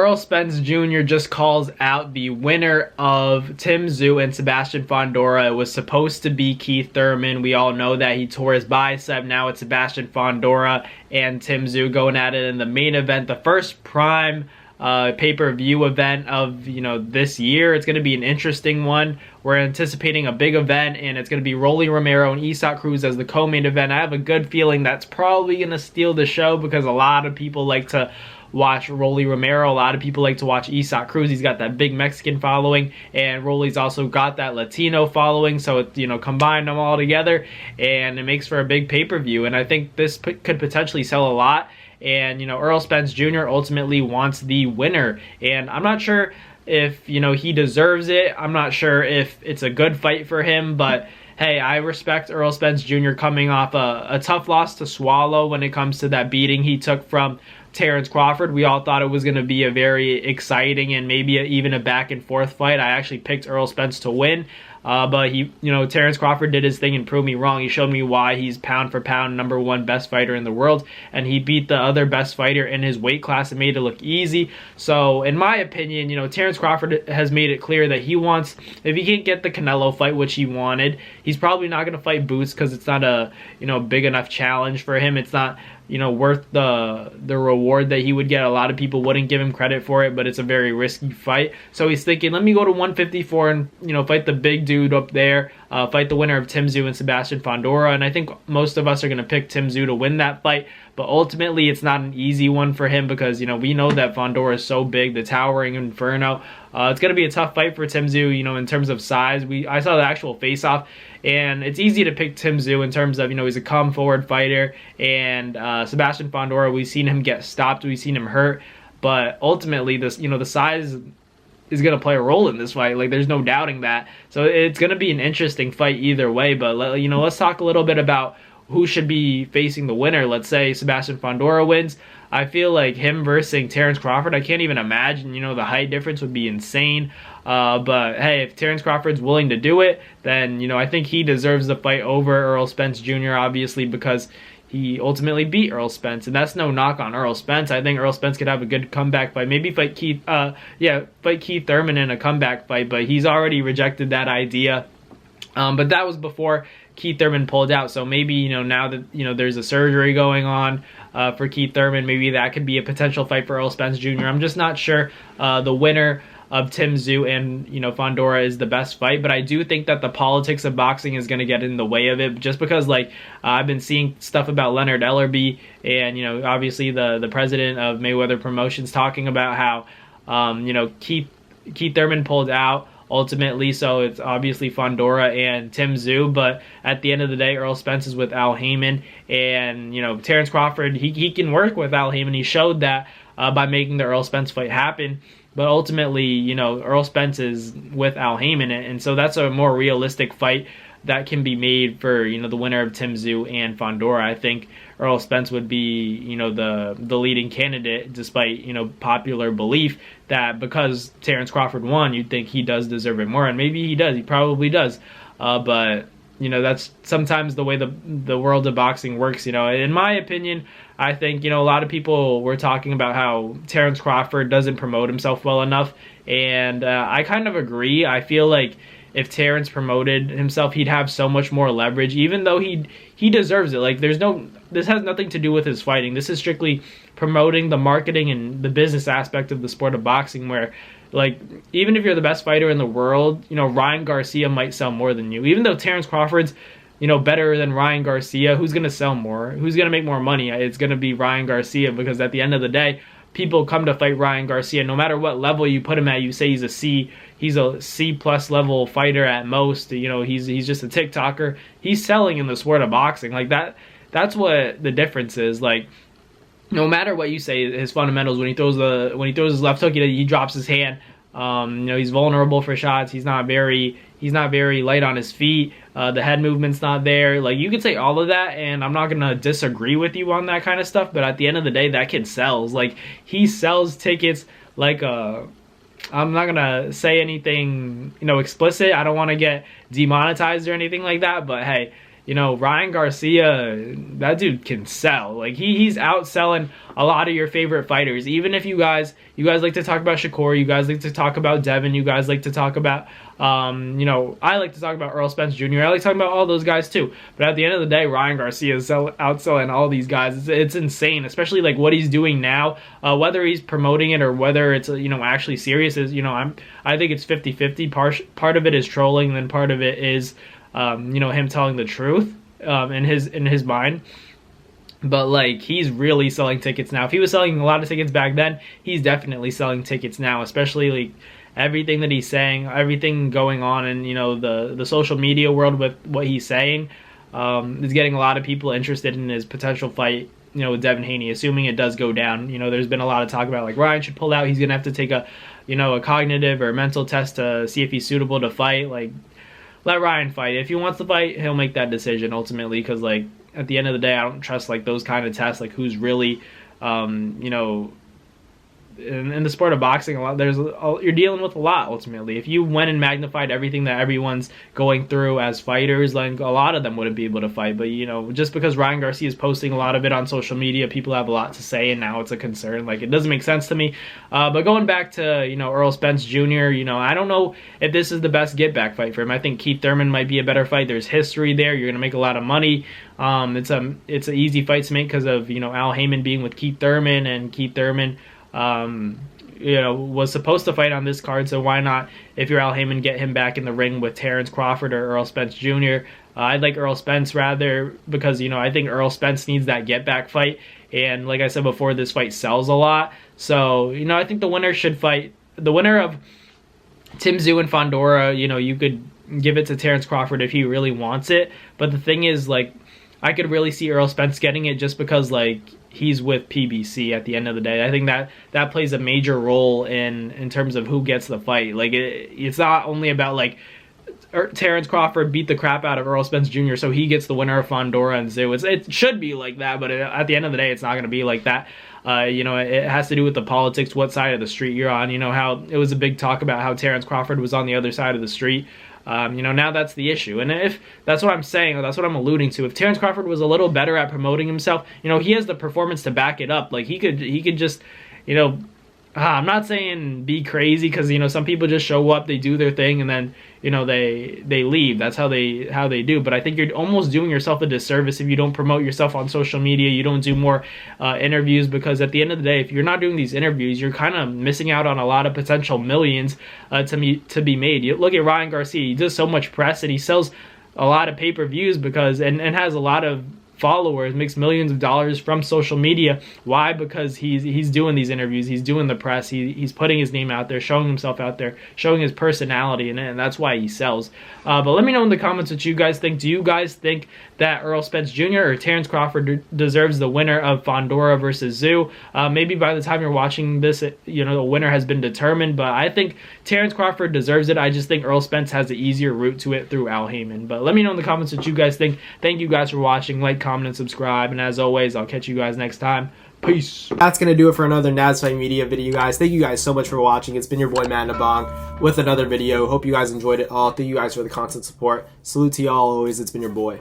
Errol Spence Jr. just calls out the winner of Tszyu and Sebastian Fundora. It was supposed to be Keith Thurman. We all know that he tore his bicep. Now it's Sebastian Fundora and Tszyu going at it in the main event, the first prime pay-per-view event of this year. It's going to be an interesting one. We're anticipating a big event, and it's going to be Rolly Romero and Isaac Cruz as the co-main event. I have a good feeling that's probably going to steal the show because a lot of people like to watch Rolly Romero. A lot of people like to watch Isaac Cruz. He's got that big Mexican following, and Rolly's also got that Latino following. So it, combine them all together, and it makes for a big pay-per-view. And I think this could potentially sell a lot. And Errol Spence Jr. ultimately wants the winner, and I'm not sure if he deserves it. I'm not sure if it's a good fight for him, but hey, I respect Errol Spence Jr. coming off a tough loss to swallow when it comes to that beating he took from Terrence Crawford. We all thought it was going to be a very exciting and maybe even a back and forth fight. I actually picked Errol Spence to win. But Terrence Crawford did his thing and proved me wrong. He showed me why he's pound for pound #1 best fighter in the world, and he beat the other best fighter in his weight class and made it look easy. So in my opinion, Terrence Crawford has made it clear that he wants, if he can't get the Canelo fight, which he wanted, he's probably not going to fight Boots because it's not a big enough challenge for him. It's not worth the reward that he would get. A lot of people wouldn't give him credit for it, but it's a very risky fight. So he's thinking, let me go to 154 and fight the big dude up there, fight the winner of Tszyu and Sebastian Fundora. And I think most of us are going to pick Tszyu to win that fight. But ultimately, it's not an easy one for him because, we know that Fundora is so big, the towering Inferno. It's going to be a tough fight for Tszyu, in terms of size. I saw the actual face-off, and it's easy to pick Tszyu in terms of, he's a come-forward fighter. And Sebastian Fundora, we've seen him get stopped, we've seen him hurt. But ultimately, this, the size is going to play a role in this fight. Like, there's no doubting that. So it's going to be an interesting fight either way. But, let's talk a little bit about who should be facing the winner. Let's say Sebastian Fundora wins. I feel like him versus Terrence Crawford, I can't even imagine. The height difference would be insane. But hey, if Terrence Crawford's willing to do it, then I think he deserves the fight over Errol Spence Jr. obviously, because he ultimately beat Errol Spence, and that's no knock on Errol Spence. I think Errol Spence could have a good comeback fight. Maybe fight Keith Thurman in a comeback fight, but he's already rejected that idea. But that was before Keith Thurman pulled out. So maybe, now that, there's a surgery going on for Keith Thurman, maybe that could be a potential fight for Errol Spence Jr. I'm just not sure the winner of Tszyu and, Fundora is the best fight. But I do think that the politics of boxing is going to get in the way of it, just because, I've been seeing stuff about Leonard Ellerbe and, obviously the president of Mayweather Promotions talking about how, Keith Thurman pulled out ultimately, so it's obviously Fundora and Tszyu, but at the end of the day, Errol Spence is with Al Haymon, and Terrence Crawford, he can work with Al Haymon. He showed that by making the Errol Spence fight happen, but ultimately, Errol Spence is with Al Haymon, and so that's a more realistic fight that can be made for the winner of Tszyu and Fundora. I think Errol Spence would be the leading candidate, despite popular belief that because Terrence Crawford won, you'd think he does deserve it more, and maybe he does. He probably does, but that's sometimes the way the world of boxing works. In my opinion, I think a lot of people were talking about how Terrence Crawford doesn't promote himself well enough, and I kind of agree. I feel like if Terrence promoted himself, he'd have so much more leverage, even though he deserves it. This has nothing to do with his fighting. This is strictly promoting the marketing and the business aspect of the sport of boxing, where, even if you're the best fighter in the world, Ryan Garcia might sell more than you. Even though Terrence Crawford's, better than Ryan Garcia, who's going to sell more? Who's going to make more money? It's going to be Ryan Garcia, because at the end of the day, people come to fight Ryan Garcia. No matter what level you put him at, you say he's a C plus level fighter at most. He's just a TikToker. He's selling in the sport of boxing. That's what the difference is. No matter what you say, his fundamentals, when he throws his left hook, he drops his hand. He's vulnerable for shots. He's not very light on his feet. The head movement's not there. You could say all of that, and I'm not gonna disagree with you on that kind of stuff. But at the end of the day, that kid sells. He sells tickets I'm not gonna say anything explicit. I don't want to get demonetized or anything like that. But hey, you know, Ryan Garcia, that dude can sell. Like he's outselling a lot of your favorite fighters. Even if you guys like to talk about Shakur, you guys like to talk about Devin, you guys like to talk about you know, I like to talk about Errol Spence Jr. I like talking about all those guys too. But at the end of the day, Ryan Garcia is outselling all these guys. It's insane, especially like what he's doing now. Whether he's promoting it or whether it's, you know, actually serious is, you know, I think it's 50-50. Part of it is trolling, and then part of it is you know, him telling the truth in his mind. But like, he's really selling tickets now. If he was selling a lot of tickets back then, he's definitely selling tickets now, especially like everything that he's saying, everything going on in, you know, the social media world with what he's saying is getting a lot of people interested in his potential fight, you know, with Devin Haney, assuming it does go down. You know, there's been a lot of talk about like Ryan should pull out. He's gonna have to take a, you know, a cognitive or mental test to see if he's suitable to fight. Like, let Ryan fight. If he wants to fight, he'll make that decision ultimately, because like at the end of the day, I don't trust like those kind of tests, like who's really you know, in the sport of boxing, you're dealing with a lot ultimately. If you went and magnified everything that everyone's going through as fighters, like a lot of them wouldn't be able to fight. But you know, just because Ryan Garcia is posting a lot of it on social media, people have a lot to say, and now it's a concern. Like, it doesn't make sense to me. But going back to, you know, Errol Spence Jr., you know, I don't know if this is the best get back fight for him. I think Keith Thurman might be a better fight. There's history there. You're gonna make a lot of money. It's an easy fight to make because of, you know, Al Heyman being with Keith Thurman, and Keith Thurman you know, was supposed to fight on this card, so why not, if you're Al Heyman, get him back in the ring with Terrence Crawford or Errol Spence Jr. I'd like Errol Spence rather, because, you know, I think Errol Spence needs that get back fight, and like I said before, this fight sells a lot. So, you know, I think the winner should fight, the winner of Tszyu and Fundora. You know, you could give it to Terrence Crawford if he really wants it, but the thing is, like, I could really see Errol Spence getting it just because, like, he's with PBC at the end of the day. I think that plays a major role in terms of who gets the fight. Like, it's not only about, like, Terrence Crawford beat the crap out of Errol Spence Jr., so he gets the winner of Fundora and Tszyu. It should be like that, but at the end of the day, it's not going to be like that. You know, it has to do with the politics, what side of the street you're on. You know, how it was a big talk about how Terrence Crawford was on the other side of the street. You know, now that's the issue. And if that's what I'm saying, or that's what I'm alluding to, if Terrence Crawford was a little better at promoting himself, you know, he has the performance to back it up. Like, he could just, you know, I'm not saying be crazy, because, you know, some people just show up, they do their thing, and then, you know, they leave. That's how they do. But I think you're almost doing yourself a disservice if you don't promote yourself on social media, you don't do more interviews, because at the end of the day, if you're not doing these interviews, you're kind of missing out on a lot of potential millions to be made. You look at Ryan Garcia, he does so much press, and he sells a lot of pay-per-views because and has a lot of followers, makes millions of dollars from social media. Why? Because he's doing these interviews, he's doing the press, he's putting his name out there, showing himself out there, showing his personality, and that's why he sells. But let me know in the comments what you guys think. Do you guys think that Errol Spence Jr. or Terrence Crawford deserves the winner of Fundora versus Tszyu? Maybe by the time you're watching this, you know, the winner has been determined, but I think Terrence Crawford deserves it. I just think Errol Spence has the easier route to it through Al Heyman. But let me know in the comments what you guys think. Thank you guys for watching. Like, comment, and subscribe, and as always, I'll catch you guys next time. Peace. That's going to do it for another NASFight Media video, guys. Thank you guys so much for watching. It's been your boy, Matt Nabong, with another video. Hope you guys enjoyed it all. Thank you guys for the constant support. Salute to y'all always. It's been your boy.